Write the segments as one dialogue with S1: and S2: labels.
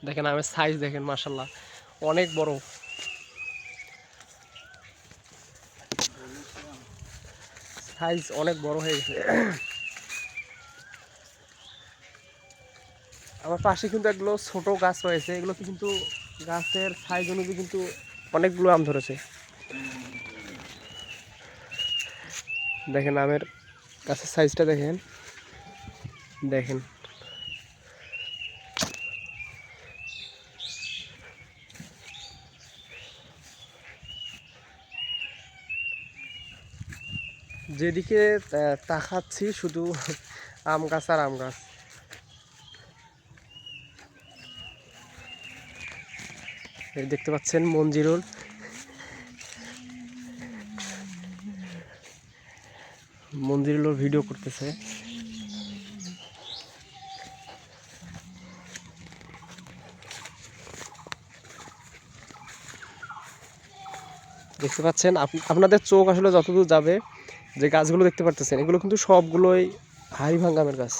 S1: দেখেন আমের সাইজ দেখেন, মাশাল্লাহ অনেক বড়। সাইজ অনেক বড় হয়ে গেছে। আমার পাশে কিন্তু এগুলো ছোট গাছ রয়েছে, এগুলো কিন্তু গাছের সাইজ অনুযায়ী কিন্তু অনেকগুলো আম ধরেছে। দেখেন আমের গাছের সাইজটা দেখেন, দেখেন যেদিকে তাকাচ্ছি শুধু আম গাছ আর আম গাছ। এই দেখতে পাচ্ছেন মঞ্জিরুল, মঞ্জিরুল ভিডিও করতেছে। দেখতে পাচ্ছেন আপনাদের চোখ আসলে যতদূর যাবে, যে গাছগুলো দেখতে পারতেছেন এগুলো কিন্তু সবগুলোই হাড়িভাঙ্গা আমের গাছ।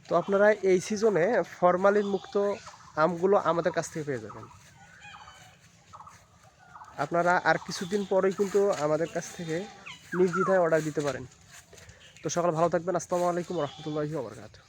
S1: তো আপনারা এই সিজনে ফরমালিন মুক্ত আমগুলো আমাদের কাছ থেকে পেয়ে যাবেন। আপনারা আর কিছুদিন পরেই কিন্তু আমাদের কাছ থেকে নির্দ্বিধায় অর্ডার দিতে পারেন। তো সকাল ভালো থাকবেন। আসসালামু আলাইকুম ওয়া রাহমাতুল্লাহি ওয়া বারাকাতুহু।